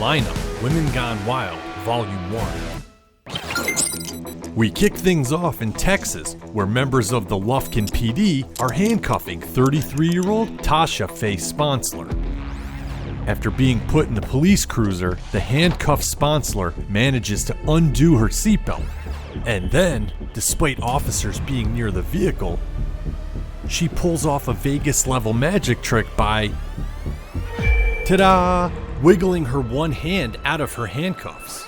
Lineup: Women Gone Wild, Volume 1. We kick things off in Texas, where members of the Lufkin PD are handcuffing 33-year-old Tasha Faye Sponsler. After being put in the police cruiser, the handcuffed Sponsler manages to undo her seatbelt. And then, despite officers being near the vehicle, she pulls off a Vegas-level magic trick by, ta-da, wiggling her one hand out of her handcuffs.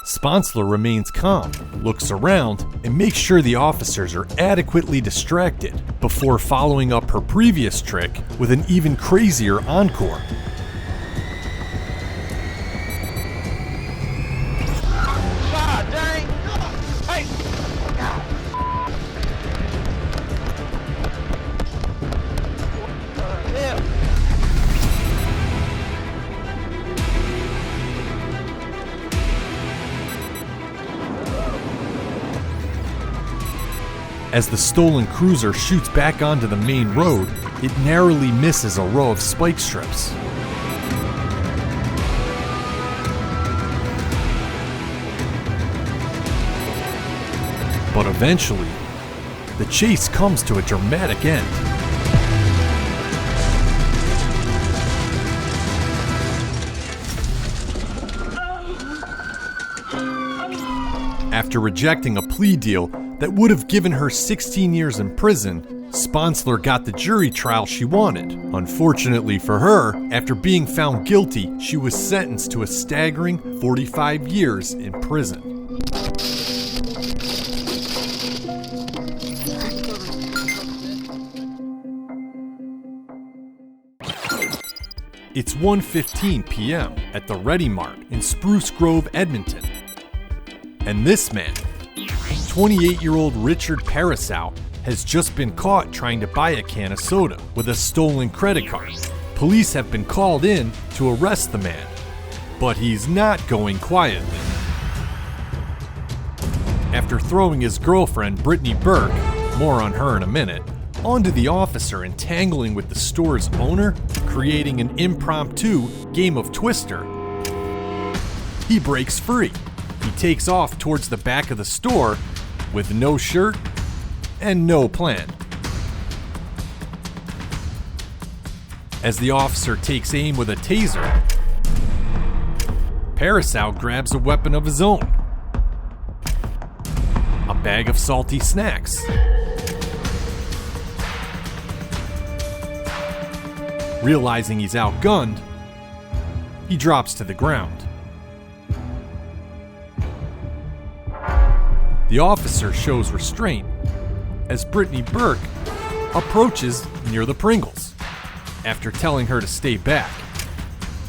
Sponsler remains calm, looks around, and makes sure the officers are adequately distracted before following up her previous trick with an even crazier encore. As the stolen cruiser shoots back onto the main road, it narrowly misses a row of spike strips. But eventually, the chase comes to a dramatic end. After rejecting a plea deal that would have given her 16 years in prison, Sponsler got the jury trial she wanted. Unfortunately for her, after being found guilty, she was sentenced to a staggering 45 years in prison. It's 1:15 p.m. at the Ready Mart in Spruce Grove, Edmonton. And this man, 28-year-old Richard Parasow, has just been caught trying to buy a can of soda with a stolen credit card. Police have been called in to arrest the man, but he's not going quietly. After throwing his girlfriend, Brittany Burke, more on her in a minute, onto the officer and tangling with the store's owner, creating an impromptu game of Twister, he breaks free. He takes off towards the back of the store with no shirt and no plan. As the officer takes aim with a taser, Parasow grabs a weapon of his own, a bag of salty snacks. Realizing he's outgunned, he drops to the ground. The officer shows restraint as Brittany Burke approaches near the Pringles. After telling her to stay back,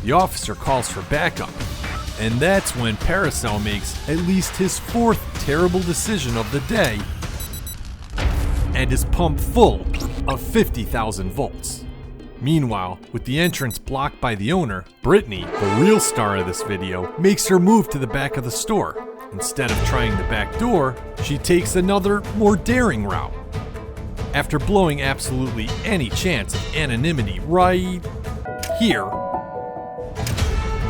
the officer calls for backup, and that's when Parasow makes at least his fourth terrible decision of the day and is pumped full of 50,000 volts. Meanwhile, with the entrance blocked by the owner, Brittany, the real star of this video, makes her move to the back of the store. Instead of trying the back door, she takes another, more daring route. After blowing absolutely any chance of anonymity right here,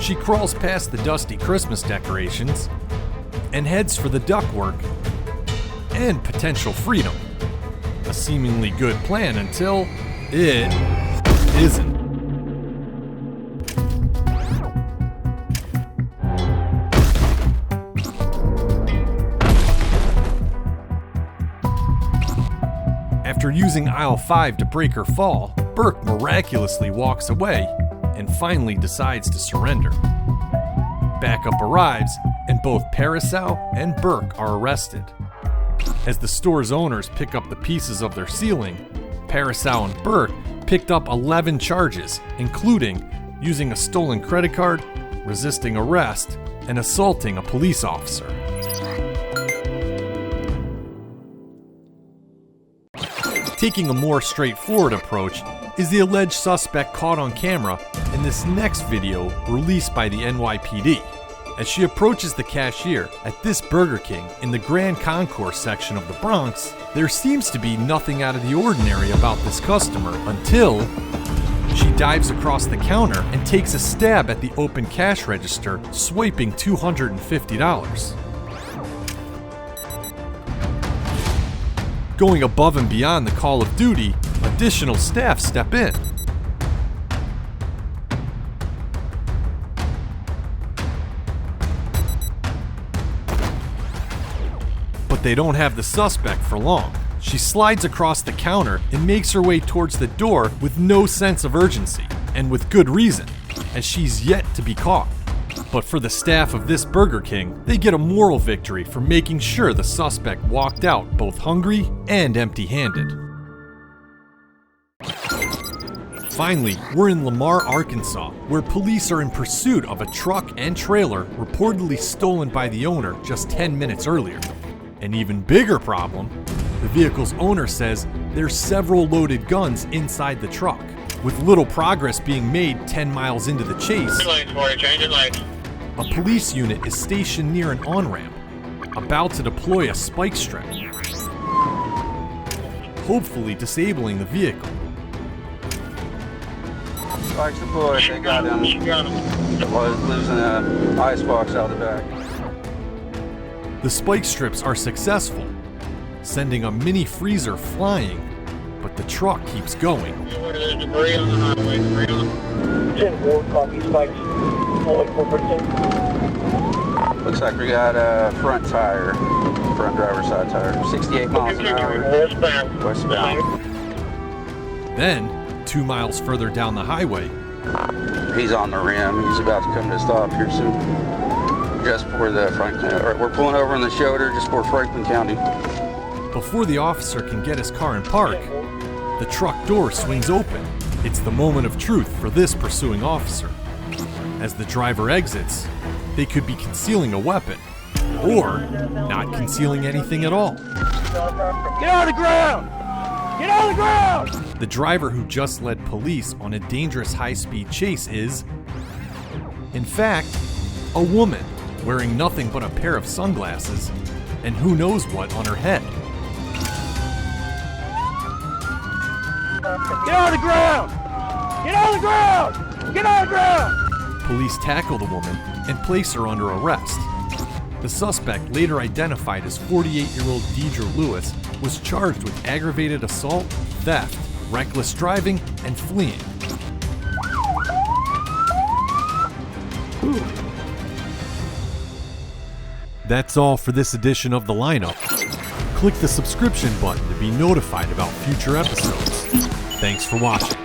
she crawls past the dusty Christmas decorations and heads for the ductwork and potential freedom. A seemingly good plan until it isn't. After using aisle 5 to break her fall, Burke miraculously walks away and finally decides to surrender. Backup arrives, and both Parasow and Burke are arrested. As the store's owners pick up the pieces of their ceiling, Parasow and Burke picked up 11 charges, including using a stolen credit card, resisting arrest, and assaulting a police officer. Taking a more straightforward approach is the alleged suspect caught on camera in this next video released by the NYPD. As she approaches the cashier at this Burger King in the Grand Concourse section of the Bronx, there seems to be nothing out of the ordinary about this customer until She dives across the counter and takes a stab at the open cash register, swiping $250. Going above and beyond the call of duty, additional staff step in. But they don't have the suspect for long. She slides across the counter and makes her way towards the door with no sense of urgency, and with good reason, as she's yet to be caught. But for the staff of this Burger King, they get a moral victory for making sure the suspect walked out both hungry and empty-handed. Finally, we're in Lamar, Arkansas, where police are in pursuit of a truck and trailer reportedly stolen by the owner just 10 minutes earlier. An even bigger problem, the vehicle's owner says there's several loaded guns inside the truck, with little progress being made 10 miles into the chase. A police unit is stationed near an on-ramp, about to deploy a spike strip, hopefully disabling the vehicle. Spikes deployed, they got him. Was losing an icebox out the back. The spike strips are successful, sending a mini freezer flying, but the truck keeps going. There's debris on the highway, debris on. 10-4, copy spikes. Looks like we got a front tire, front driver's side tire, 68 miles an hour. Westbound. Then, 2 miles further down the highway, he's on the rim. He's about to come to a stop here soon. Just before the Franklin, we're pulling over on the shoulder just before Franklin County. Before the officer can get his car in park, the truck door swings open. It's the moment of truth for this pursuing officer. As the driver exits, they could be concealing a weapon, or not concealing anything at all. Get on the ground! Get on the ground! The driver who just led police on a dangerous high-speed chase is, in fact, a woman wearing nothing but a pair of sunglasses and who knows what on her head. Get on the ground! Get on the ground! Get on the ground! Police tackle the woman and place her under arrest. The suspect, later identified as 48-year-old Deidre Lewis, was charged with aggravated assault, theft, reckless driving, and fleeing. That's all for this edition of The Lineup. Click the subscription button to be notified about future episodes. Thanks for watching.